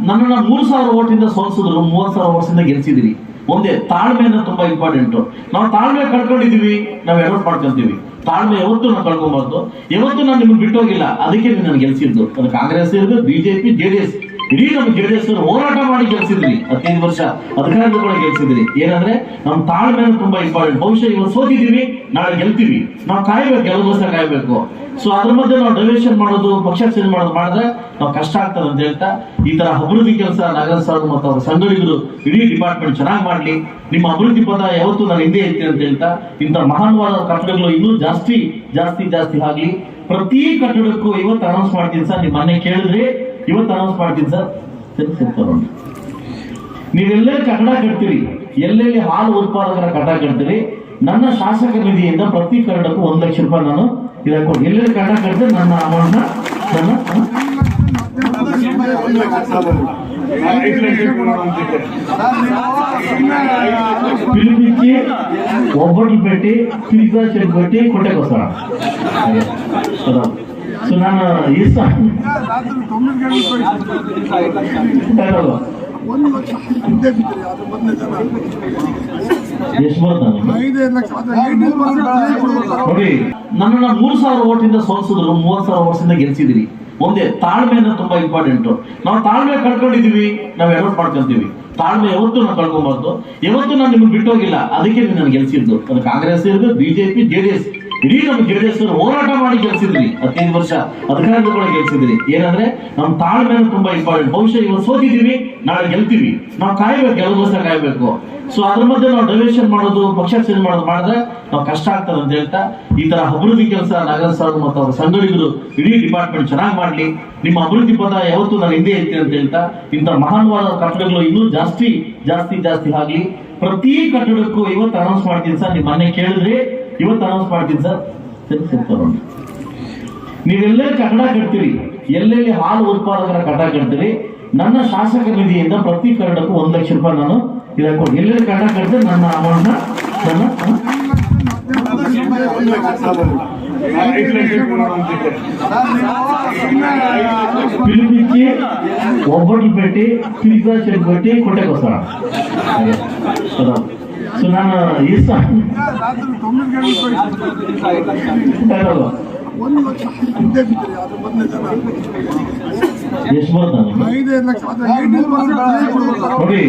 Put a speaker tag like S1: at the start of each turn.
S1: ನನ್ನನ್ನ 3,000 ಓಟಿಂದ ಸೋಲಿಸಿದ್ರು, 30,000 ಓಟ್ಸಿಂದ ಗೆಲ್ಸಿದಿರಿ. ಒಂದೇ ತಾಳ್ಮೆಯನ್ನು ತುಂಬಾ ಇಂಪಾರ್ಟೆಂಟ್. ನಾವು ತಾಳ್ಮೆ ಕಳ್ಕೊಂಡಿದೀವಿ, ನಾವು ಎಡವಟ್ ಮಾಡ್ಕೊಂತೀವಿ. ತಾಳ್ಮೆ ಯಾವತ್ತೂ ನಾವು ಕಳ್ಕೊಬಾರ್ದು. ಯಾವತ್ತೂ ನಾನು ನಿಮ್ಗೆ ಬಿಟ್ಟೋಗಿಲ್ಲ, ಅದಕ್ಕೆ ನೀವು ನಾನು ಗೆಲ್ಸಿದ್ದು. ಅದು ಕಾಂಗ್ರೆಸ್ ಇರ್ಬೋದು, ಬಿಜೆಪಿ, ಜೆಡಿಎಸ್, ಇಡೀ ನಮ್ಮ ಜೆಡಿಎಸ್ ಹೋರಾಟ ಮಾಡಿ ಗೆಲ್ಸಿದ್ರಿ. 15 ವರ್ಷ ಅಧಿಕಾರದ ಕೂಡ ಗೆಲ್ಸಿದ್ರಿ. ಏನಂದ್ರೆ ನಮ್ಮ ತಾಳ್ಮೆ ತುಂಬಾ ಇಂಪಾರ್ಟೆಂಟ್. ಬಹುಶಃ ಇವತ್ತು ಸೋತಿದೀವಿ, ನಾಳೆ ಗೆಲ್ತೀವಿ. ನಾವು ಕಾಯ್ಬೇಕು, ಕೆಲವು ಕಾಯ್ಬೇಕು. ಸೊ ಅದ್ರ ಮಧ್ಯೆ ನಾವು ಡೈವರ್ಷನ್ ಮಾಡೋದು, ಪಕ್ಷ ಚೇಂಜ್ ಮಾಡೋದು ಮಾಡಿದ್ರೆ ನಾವು ಕಷ್ಟ ಆಗ್ತದೆ ಅಂತ ಹೇಳ್ತಾ, ಈ ತರ ಅಭಿವೃದ್ಧಿ ಕೆಲಸ ನಗರಸಭೆ ಮತ್ತು ಅವರ ಸಂಘಟಕರು ಇಡೀ ಡಿಪಾರ್ಟ್ಮೆಂಟ್ ಚೆನ್ನಾಗಿ ಮಾಡ್ಲಿ. ನಿಮ್ಮ ಅಭಿವೃದ್ಧಿ ಪದ ಯಾವತ್ತೂ ನಾನು ಹಿಂದೆ ಇರ್ತೀನಿ ಅಂತ ಹೇಳ್ತಾ, ಇಂಥ ಮಹಾನ್ವಾದ ಕಟ್ಟಡಗಳು ಇನ್ನೂ ಜಾಸ್ತಿ ಜಾಸ್ತಿ ಜಾಸ್ತಿ ಆಗ್ಲಿ. ಪ್ರತಿ ಕಟ್ಟಡಕ್ಕೂ ಇವತ್ತು ಅನೌನ್ಸ್ ಮಾಡ್ತೀನಿ ಸರ್. ನಿಮ್ಮ ಮನೆ ಕೇಳಿದ್ರೆ ಇವತ್ತು ಅನೌನ್ಸ್ ಮಾಡ್ತೀನಿ ಸರ್. ನೀವೆಲ್ಲೇ ಕಟ್ಟಡ ಕಟ್ತೀರಿ, ಎಲ್ಲೆಲ್ಲಿ ಹಾಲು ಉತ್ಪಾದಕರ ಕಟ್ಟಡ ಕಟ್ತೀರಿ, ನನ್ನ ಶಾಸಕ ನಿಧಿಯಿಂದ ಪ್ರತಿ ಕಟ್ಟಡಕ್ಕೂ 1 ಲಕ್ಷ ರೂಪಾಯಿ ನಾನು ಇದಕ್ಕೆ ಎಲ್ಲೆಲ್ಲಿ ಕಟ್ಟಡ ಕಟ್ಟಿದ್ರೆ ನನ್ನ ಅಮೌಂಟ್ పిలిపించి ಒಬ್ಬಟ್ಟು పెట్టి పిలిపి పెట్టి కొట్టేకొస్తాను. సో ನಾನು ఇస్తాను ಎಷ್ಟು ಬರ್ತಾನೆ ನೋಡಿ. ನನ್ನನ್ನ 3,000 ಓಟಿಂದ ಸೋಲಿಸಿದ್ರು, 30,000 ಓಟ್ಸಿಂದ ಗೆಲ್ಸಿದಿರಿ. ಒಂದೇ ತಾಳ್ಮೆಯನ್ನು ತುಂಬಾ ಇಂಪಾರ್ಟೆಂಟ್. ನಾವು ತಾಳ್ಮೆ ಕಳ್ಕೊಂಡಿದೀವಿ, ನಾವು ಎಡವಟ್ ಮಾಡ್ಕೊಂತೀವಿ. ತಾಳ್ಮೆ ಯಾವತ್ತೂ ನಾವು ಕಳ್ಕೊಬಾರ್ದು. ಯಾವತ್ತೂ ನಾನು ನಿಮ್ಗೆ ಬಿಟ್ಟೋಗಿಲ್ಲ, ಅದಕ್ಕೆ ನೀವು ನಾನು ಗೆಲ್ಸಿದ್ದು. ಅದು ಕಾಂಗ್ರೆಸ್ ಇರ್ಬೋದು, ಬಿಜೆಪಿ, ಜೆಡಿಎಸ್, ಇಡೀ ನಮ್ಮ ಜೆಡಿಎಸ್ ಹೋರಾಟ ಮಾಡಿ ಗೆಲ್ಸಿದ್ರಿ. 15 ವರ್ಷ ಅಧಿಕಾರದ ಕೂಡ ಗೆಲ್ಸಿದ್ರಿ. ಏನಂದ್ರೆ ನಮ್ಮ ತಾಳ್ಮೆಯನ್ನು ತುಂಬಾ ಇಂಪಾರ್ಟೆಂಟ್. ಬಹುಶಃ ಇವತ್ತು ಸೋತಿದೀವಿ, ನಾಳೆ ಗೆಲ್ತೀವಿ. ನಾವು ಕಾಯ್ಬೇಕು, ಕೆಲವು ಕಾಯ್ಬೇಕು. ಸೊ ಅದ್ರ ಮಧ್ಯೆ ನಾವು ಡೈವರ್ಷನ್ ಮಾಡೋದು, ಪಕ್ಷ ಚೇಂಜ್ ಮಾಡೋದು ಮಾಡಿದ್ರೆ ನಾವು ಕಷ್ಟ ಆಗ್ತದೆ ಅಂತ ಹೇಳ್ತಾ, ಈ ತರ ಅಭಿವೃದ್ಧಿ ಕೆಲಸ ನಗರಸಭೆ ಮತ್ತು ಅವರ ಸಂಘಟಕರು ಇಡೀ ಡಿಪಾರ್ಟ್ಮೆಂಟ್ ಚೆನ್ನಾಗಿ ಮಾಡ್ಲಿ. ನಿಮ್ಮ ಅಭಿವೃದ್ಧಿ ಪದ ಯಾವತ್ತೂ ನಾನು ಹಿಂದೆ ಇರ್ತೀನಿ ಅಂತ ಹೇಳ್ತಾ, ಇಂಥ ಮಹಾನ್ವಾದ ಕಟ್ಟಡಗಳು ಇನ್ನೂ ಜಾಸ್ತಿ ಜಾಸ್ತಿ ಜಾಸ್ತಿ ಆಗ್ಲಿ. ಪ್ರತಿ ಕಟ್ಟಡಕ್ಕೂ ಇವತ್ತು ಅನೌನ್ಸ್ ಮಾಡ್ತೀನಿ ಸರ್. ನಿಮ್ಮ ಮನೆ ಕೇಳಿದ್ರೆ ಇವತ್ತು ಅನೌನ್ಸ್ ಮಾಡ್ತೀನಿ ಸರ್. ನೀವೆಲ್ಲೇ ಕಟ್ಟಡ ಕಟ್ತೀರಿ, ಎಲ್ಲೆಲ್ಲಿ ಹಾಲು ಉತ್ಪಾದಕರ ಕಟ್ಟಡ ಕಟ್ತೀರಿ, ನನ್ನ ಶಾಸಕ ನಿಧಿಯಿಂದ ಪ್ರತಿ ಕಟ್ಟಡಕ್ಕೂ 1 ಲಕ್ಷ ರೂಪಾಯಿ ನಾನು ಇದಕ್ಕೆ ಎಲ್ಲೆಲ್ಲಿ ಕಟ್ಟಡ ಕಟ್ಟಿದ್ರೆ ನನ್ನ ಅಮೌಂಟ್ పిలిపించి ಒಬ್ಬಟ್ಟು పెట్టి పిలిపి పెట్టి కొట్టేకొస్తాను. సో ನಾನು ఇస్తాను ಎಷ್ಟು ಬರ್ತಾನೆ ನೋಡಿ.